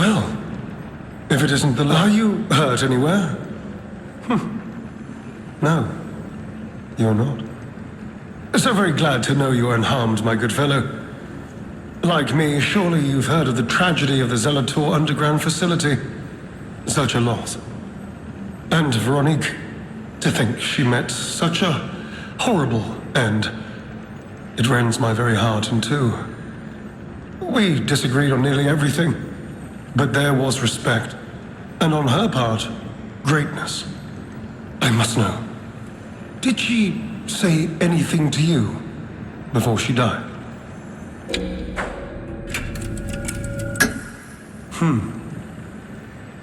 Well, if it isn't the... Are you hurt anywhere? No, you're not. So very glad to know you're unharmed, my good fellow. Like me, surely you've heard of the tragedy of the Zelator underground facility. Such a loss. And Veronique, to think she met such a horrible end. It rends my very heart in two. We disagreed on nearly everything, but there was respect, and on her part, greatness. I must know, did she say anything to you before she died?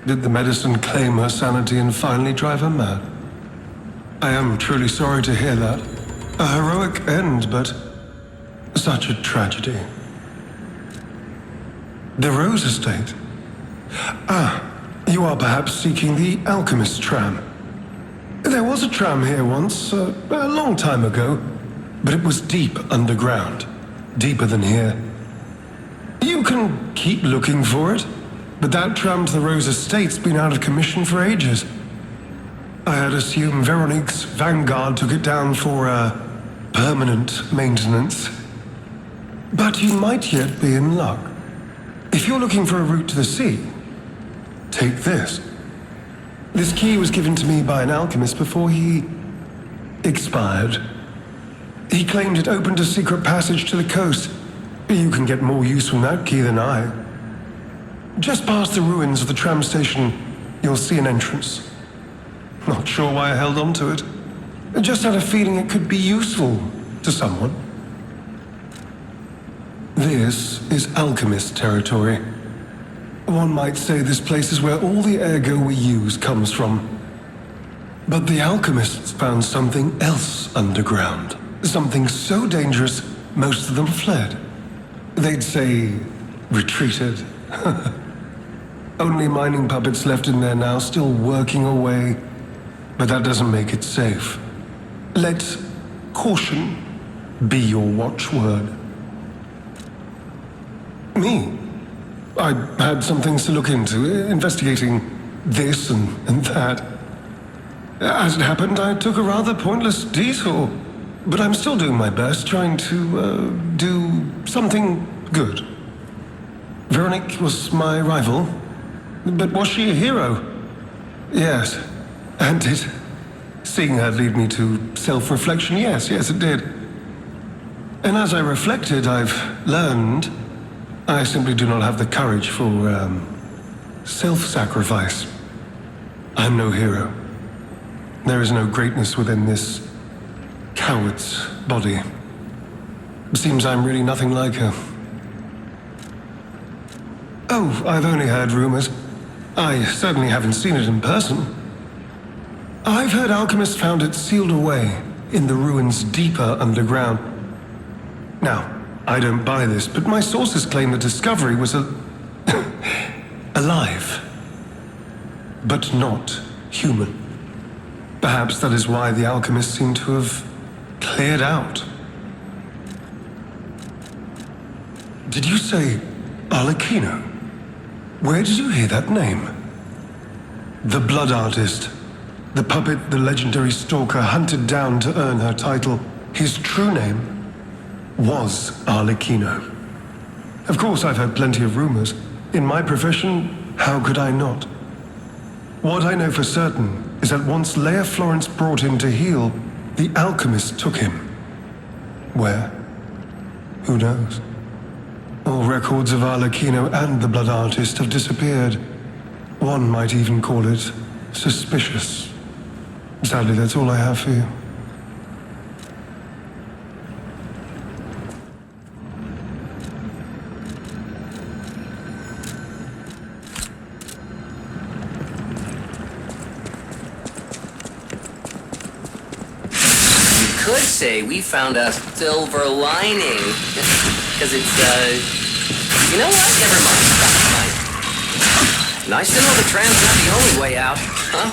Did the medicine claim her sanity and finally drive her mad? I am truly sorry to hear that. A heroic end, but such a tragedy. The Rose Estate. You are perhaps seeking the Alchemist tram. There was a tram here once, a long time ago, but it was deep underground. Deeper than here. You can keep looking for it, but that tram to the Rose Estate's been out of commission for ages. I had assumed Veronique's Vanguard took it down for, permanent maintenance. But you might yet be in luck. If you're looking for a route to the sea, take this. This key was given to me by an alchemist before he expired. He claimed it opened a secret passage to the coast. You can get more use from that key than I. Just past the ruins of the tram station, you'll see an entrance. Not sure why I held on to it. I just had a feeling it could be useful to someone. This is alchemist territory. One might say this place is where all the ergo we use comes from. But the alchemists found something else underground. Something so dangerous, most of them fled. They'd say, retreated. Only mining puppets left in there now, still working away. But that doesn't make it safe. Let caution be your watchword. Me? I had some things to look into, investigating this and that. As it happened, I took a rather pointless detour. But I'm still doing my best, trying to, do something good. Veronique was my rival. But was she a hero? Yes. And did seeing her lead me to self-reflection? Yes, it did. And as I reflected, I've learned I simply do not have the courage for, self-sacrifice. I'm no hero. There is no greatness within this coward's body. It seems I'm really nothing like her. Oh, I've only heard rumors. I certainly haven't seen it in person. I've heard alchemists found it sealed away in the ruins deeper underground. Now, I don't buy this, but my sources claim the discovery was alive, but not human. Perhaps that is why the alchemists seem to have cleared out. Did you say Arlecchino? Where did you hear that name? The blood artist. The puppet the legendary stalker hunted down to earn her title. His true name was Arlecchino. Of course, I've heard plenty of rumors. In my profession, how could I not? What I know for certain is that once Leia Florence brought him to heal, the alchemist took him. Where? Who knows? All records of Arlecchino and the blood artist have disappeared. One might even call it suspicious. Sadly, that's all I have for you. You could say we found a silver lining. Because it's, you know what? Never mind. Nice to know the tram's not the only way out, huh?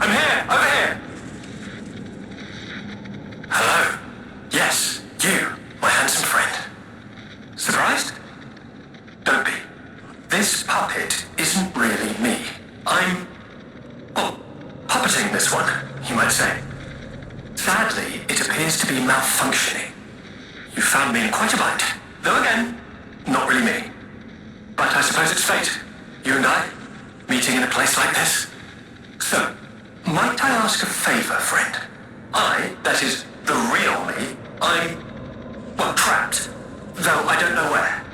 I'm here! Over here! Hello? Yes, you, my handsome friend. Surprised? Don't be. This puppet isn't really me. I'm... well, puppeting this one, you might say. Sadly, it appears to be malfunctioning. You found me in quite a bind. Though again, not really me. But I suppose it's fate. You and I, meeting in a place like this. So, might I ask a favor, friend? That is, the real me, I'm... well, trapped. Though I don't know where.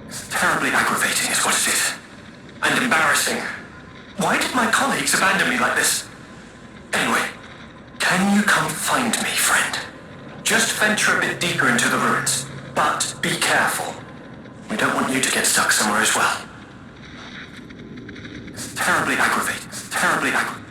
It's terribly aggravating is what it is. And embarrassing. Why did my colleagues abandon me like this? Anyway, can you come find me, friend? Just venture a bit deeper into the ruins. But be careful. We don't want you to get stuck somewhere as well. It's terribly aggravating. It's terribly aggravating.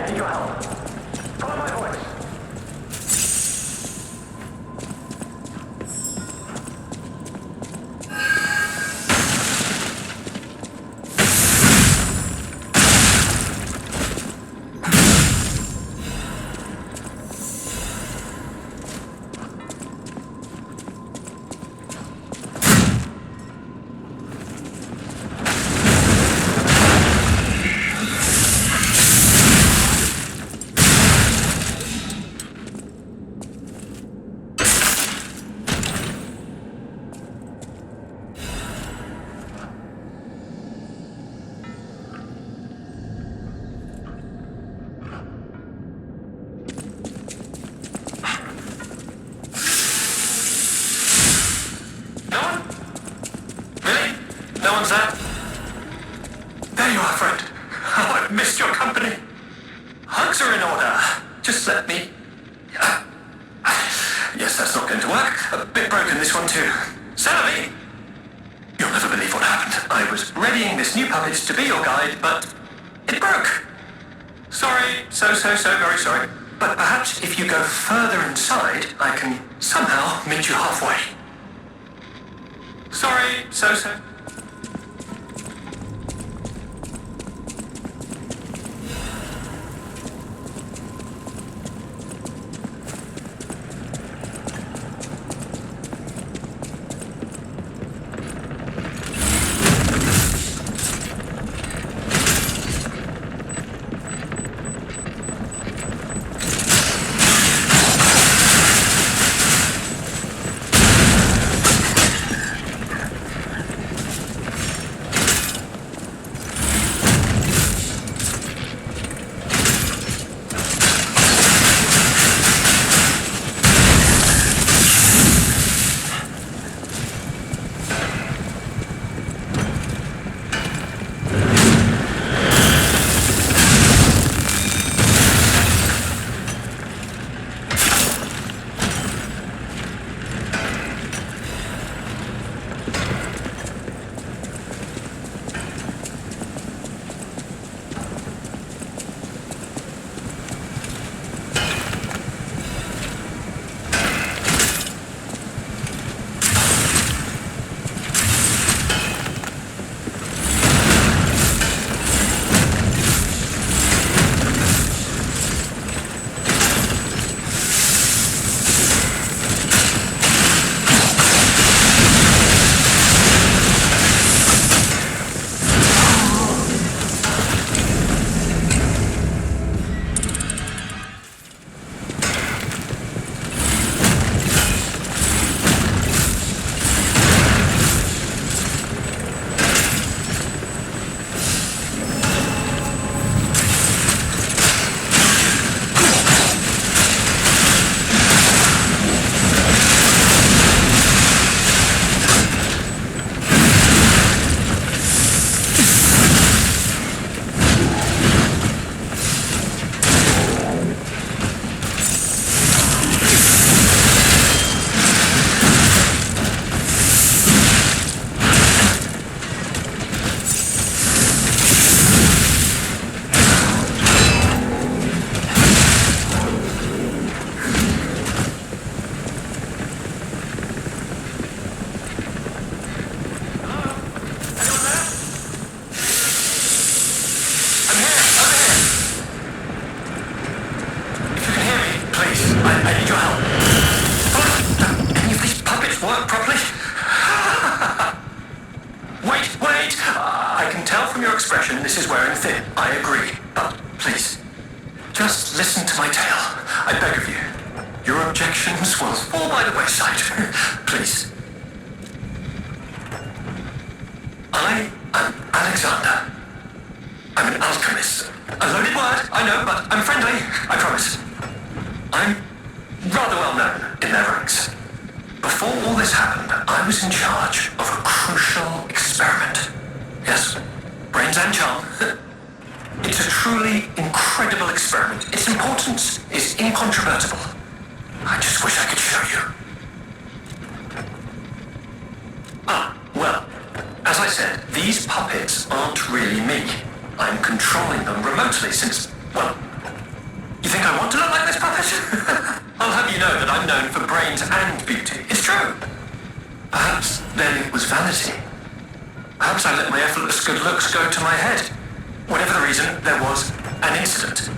I need your help. Follow my voice. There you are, friend. Oh, I've missed your company. Hugs are in order. Just let me... Yes, that's not going to work. A bit broken, this one too. Savvy! You'll never believe what happened. I was readying this new puppet to be your guide, but it broke. Sorry, so very sorry. But perhaps if you go further inside, I can somehow meet you halfway. Sorry, so... This is wearing thin. I agree. But please, just listen to my tale. I beg of you. Your objections will fall by the wayside. Please. I am Alexander. I'm an alchemist. A loaded word, I know, but I'm friendly. I promise. I'm rather well known in their ranks. Before all this happened, I was in charge of a crucial experiment. Yes, brains and charm. It's a truly incredible experiment. Its importance is incontrovertible. I just wish I could show you. Well, as I said, these puppets aren't really me. I'm controlling them remotely since, well, I'm known for brains and beauty. It's true. Perhaps then it was vanity. Perhaps I let my effortless good looks go to my head. Whatever the reason, there was an incident.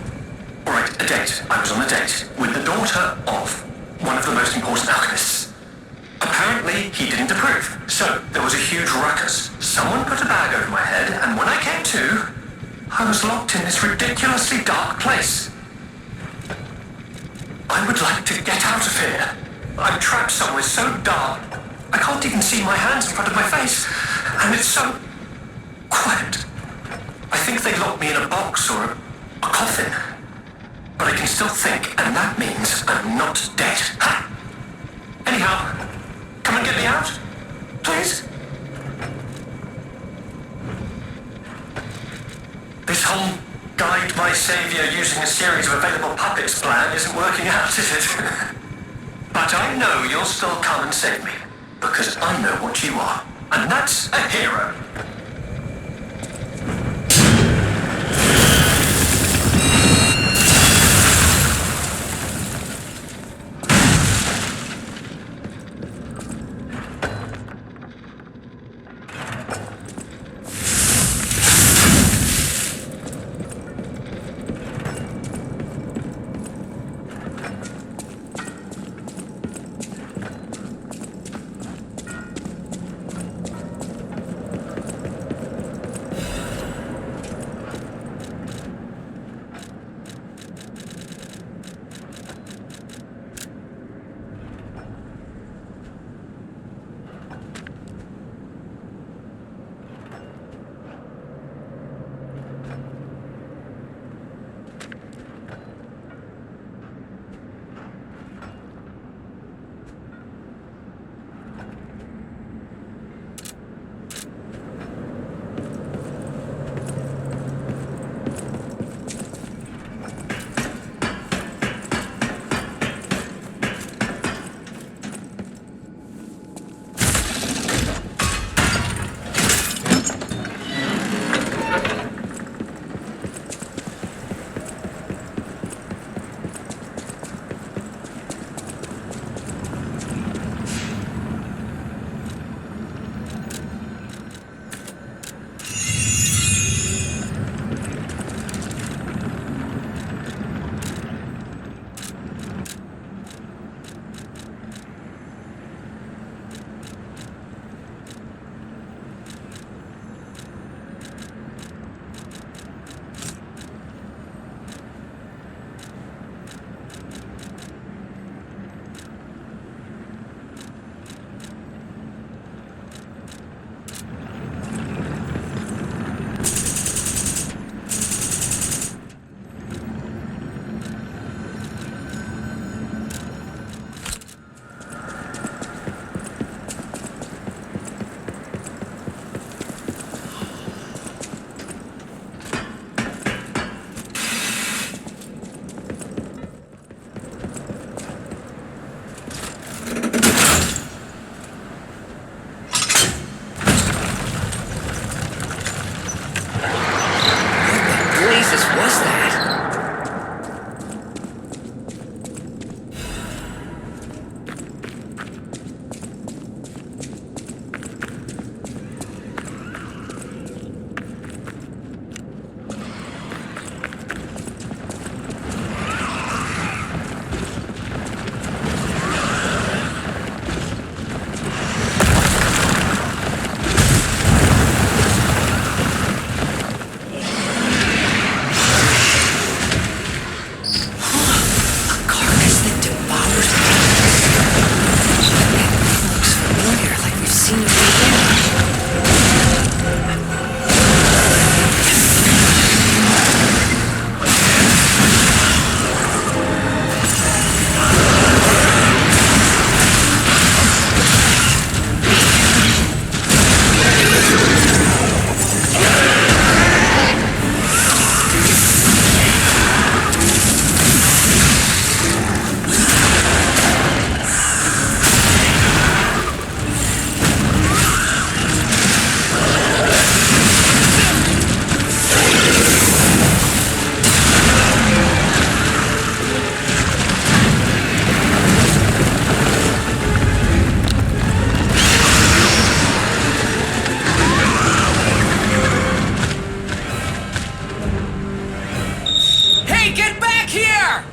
Alright, a date. I was on a date with the daughter of one of the most important alchemists. Apparently, he didn't approve. So, there was a huge ruckus. Someone put a bag over my head, and when I came to, I was locked in this ridiculously dark place. I would like to get out of here. I'm trapped somewhere so dark, I can't even see my hands in front of my face. And it's so quiet. I think they locked me in a box or a coffin. But I can still think, and that means I'm not dead. Ha! Anyhow, come and get me out, please. This whole guide my savior using a series of available puppets plan isn't working out, is it? But I know you'll still come and save me, because I know what you are, and that's a hero. Hey, get back here! I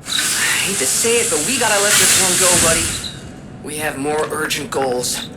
hate to say it, but we gotta let this one go, buddy. We have more urgent goals.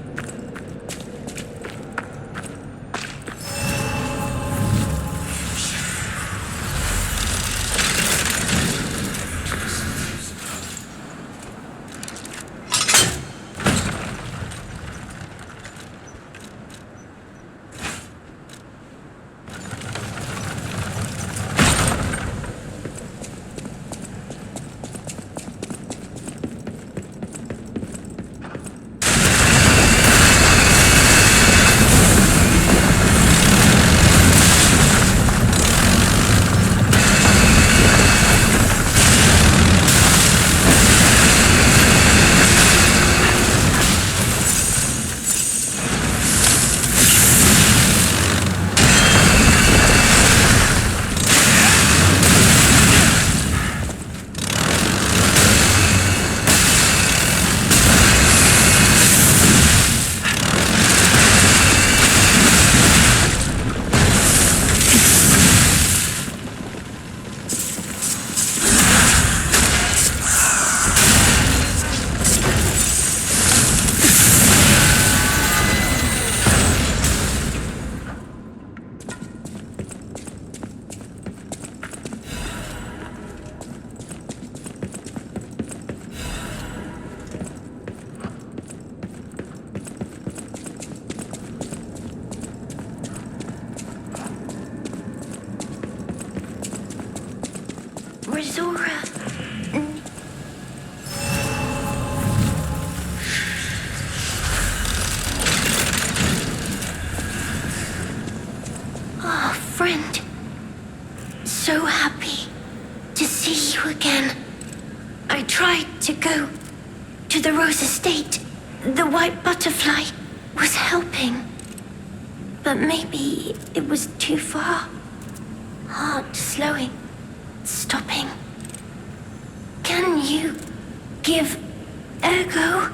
Oh, friend. So happy to see you again. I tried to go to the Rose Estate. The white butterfly was helping. But maybe it was too far. Heart slowing, stopping. Can you give Ergo?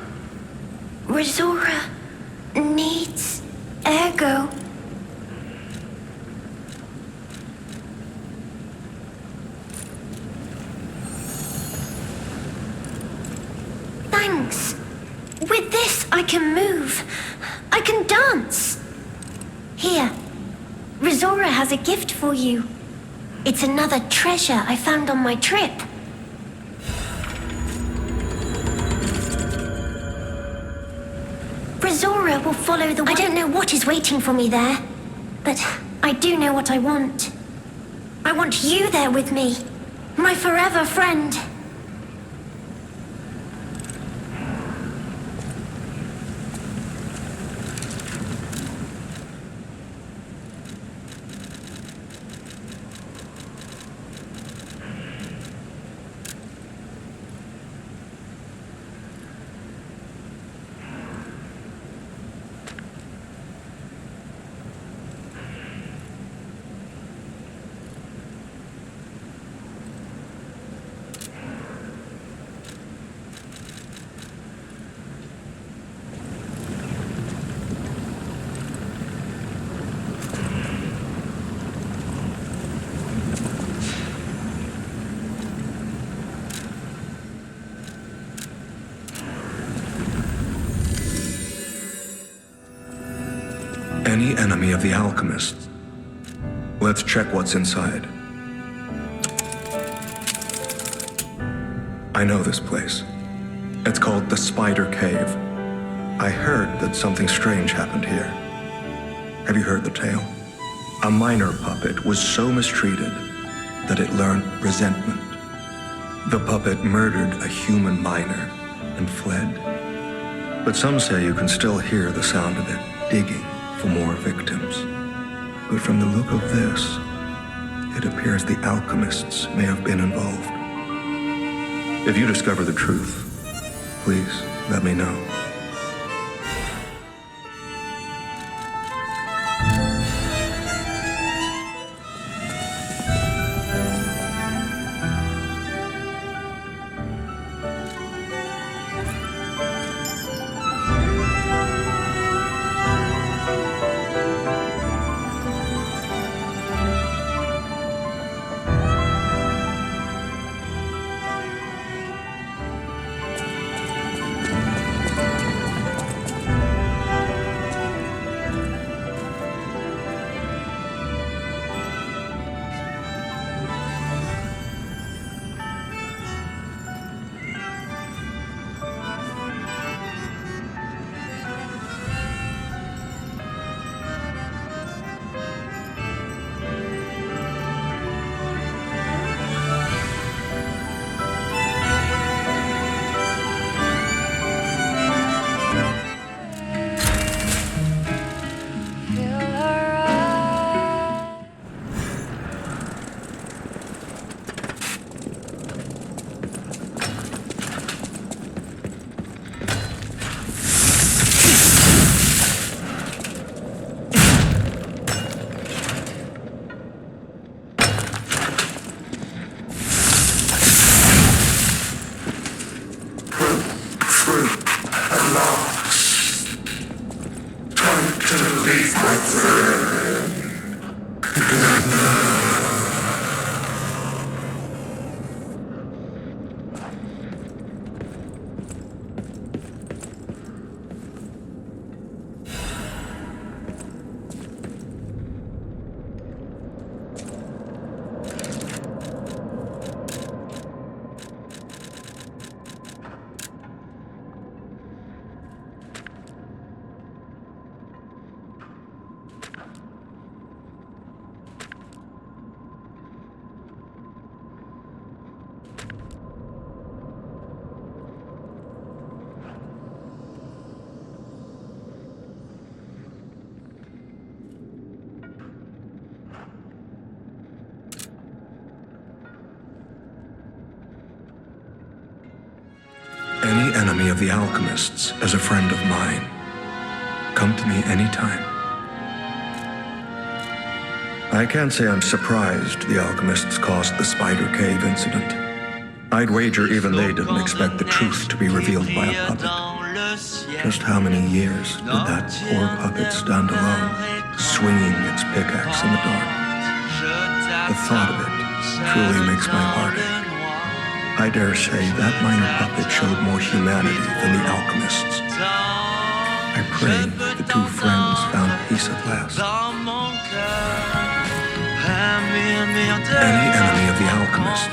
Resora needs Ergo. Thanks. With this, I can move. I can dance. Here, Resora has a gift for you. It's another treasure I found on my trip. Resora will follow the... I don't know what is waiting for me there, but I do know what I want. I want you there with me, my forever friend. Any enemy of the alchemists. Let's check what's inside. I know this place. It's called the Spider Cave. I heard that something strange happened here. Have you heard the tale? A minor puppet was so mistreated that it learned resentment. The puppet murdered a human miner and fled. But some say you can still hear the sound of it digging for more victims. But from the look of this, it appears the alchemists may have been involved. If you discover the truth, please let me know. any enemy of the alchemists as a friend of mine. Come to me anytime. I can't say I'm surprised the alchemists caused the Spider Cave incident. I'd wager even they didn't expect the truth to be revealed by a puppet. Just how many years did that poor puppet stand alone, swinging its pickaxe in the dark? The thought of it truly makes my heart ache. I dare say that minor puppet showed more humanity than the alchemists. I pray the two friends found peace at last. Any enemy of the alchemist.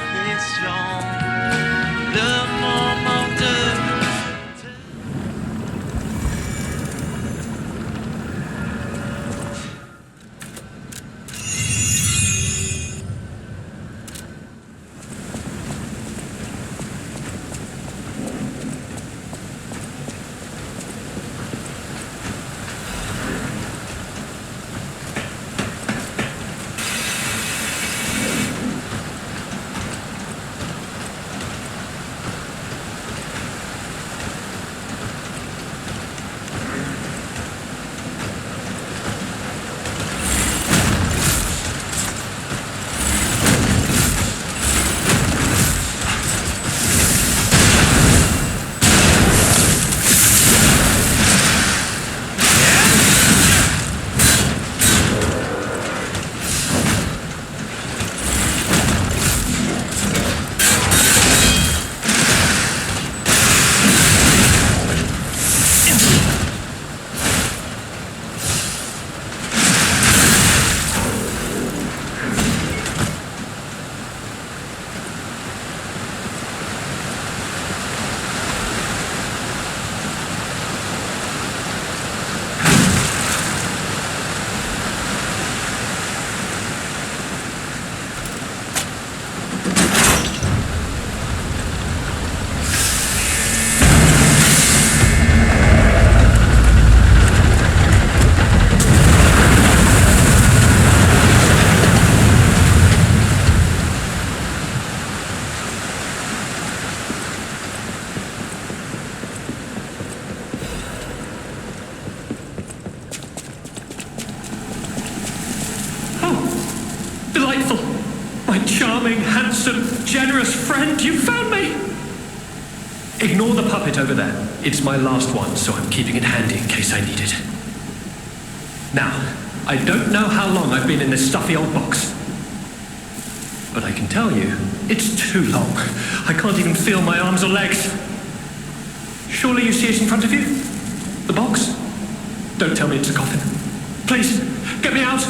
Generous friend, you found me! Ignore the puppet over there. It's my last one, so I'm keeping it handy in case I need it. Now, I don't know how long I've been in this stuffy old box. But I can tell you, it's too long. I can't even feel my arms or legs. Surely you see it in front of you? The box? Don't tell me it's a coffin. Please, get me out!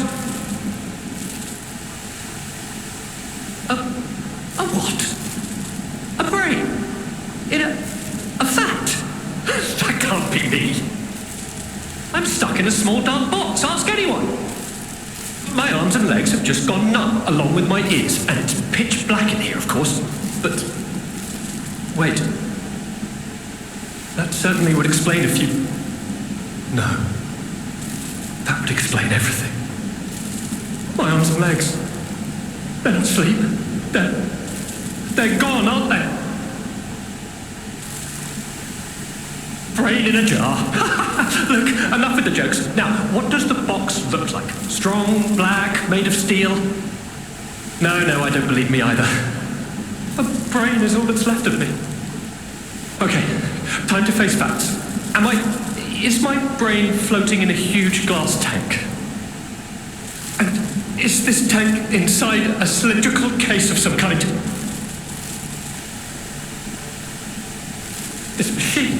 A what? A brain? In a fat? That can't be me. I'm stuck in a small dark box. Ask anyone. My arms and legs have just gone numb, along with my ears, and it's pitch black in here, of course. But wait. That certainly would explain a few. No. That would explain everything. My arms and legs. They're not asleep. They're gone, aren't they? Brain in a jar. Look, enough with the jokes. Now, what does the box look like? Strong, black, made of steel? No, I don't believe me either. A brain is all that's left of me. Okay, time to face facts. Is my brain floating in a huge glass tank? And is this tank inside a cylindrical case of some kind? This machine?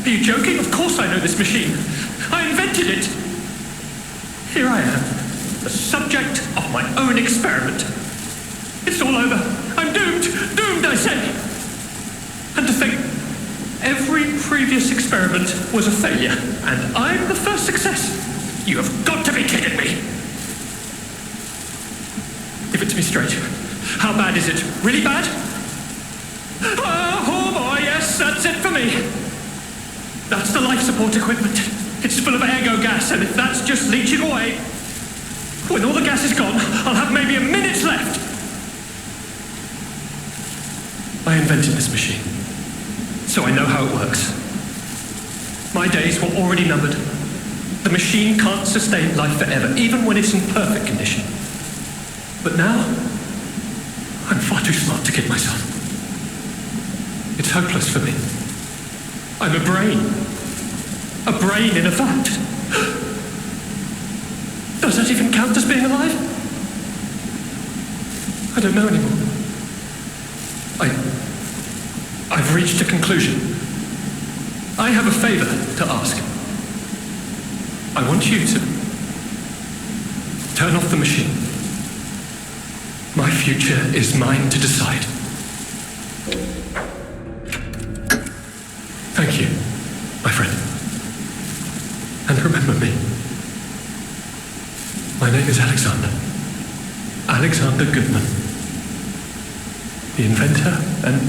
Are you joking? Of course I know this machine. I invented it. Here I am, the subject of my own experiment. It's all over. I'm doomed. Doomed, I say. And to think, every previous experiment was a failure, and I'm the first success. You have got to be kidding me. Give it to me straight. How bad is it? Really bad? Oh boy, yes, that's it for me. That's the life support equipment. It's full of ergo gas, and if that's just leaching away, when all the gas is gone, I'll have maybe a minute left. I invented this machine. so I know how it works. My days were already numbered. The machine can't sustain life forever, even when it's in perfect condition. But now, I'm far too smart to kid myself. It's hopeless for me. I'm a brain. A brain in a vat. Does that even count as being alive? I don't know anymore. I've reached a conclusion. I have a favor to ask. I want you to turn off the machine. My future is mine to decide. Thank you, my friend. And remember me. My name is Alexander. Alexander Goodman. The inventor and,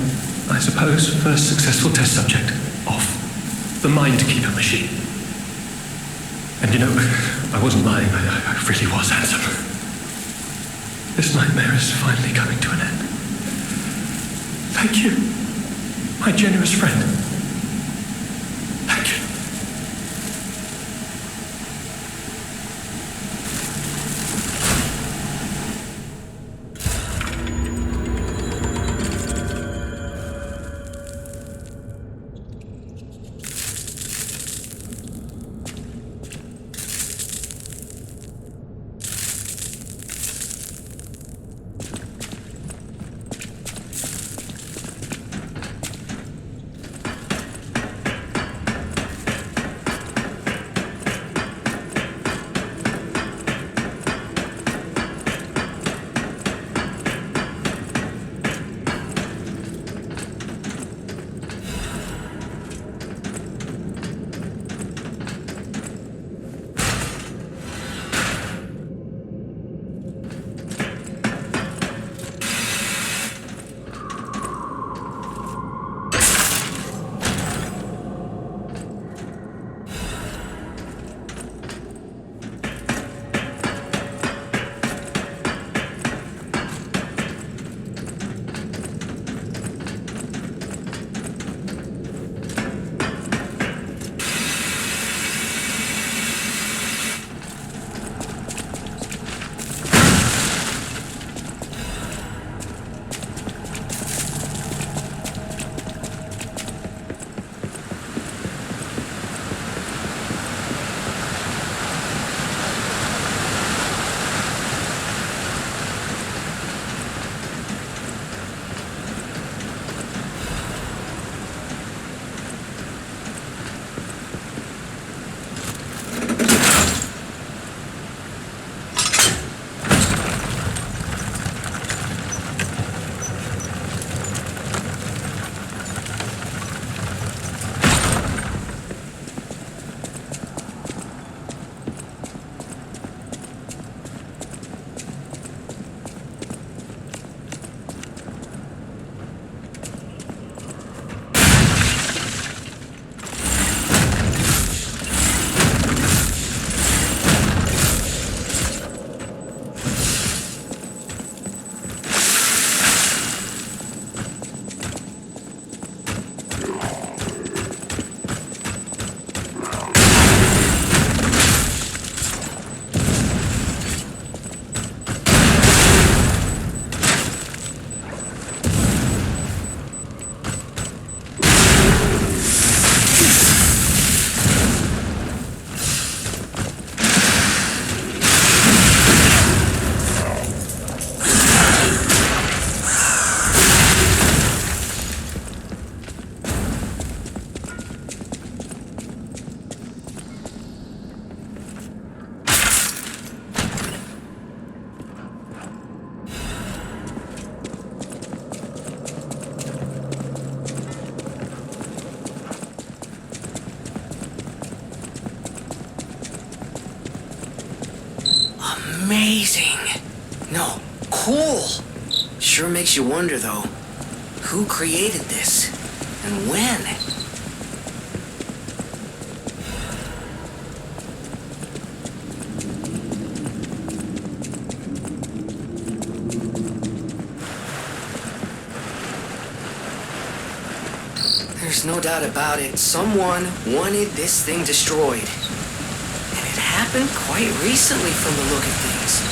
I suppose, first successful test subject of the Mindkeeper machine. And you know, I wasn't lying, I really was handsome. This nightmare is finally coming to an end. Thank you, my generous friend. Thank you. Amazing. No, cool. Sure makes you wonder, though. Who created this? And when? There's no doubt about it. Someone wanted this thing destroyed. And it happened quite recently from the look of things.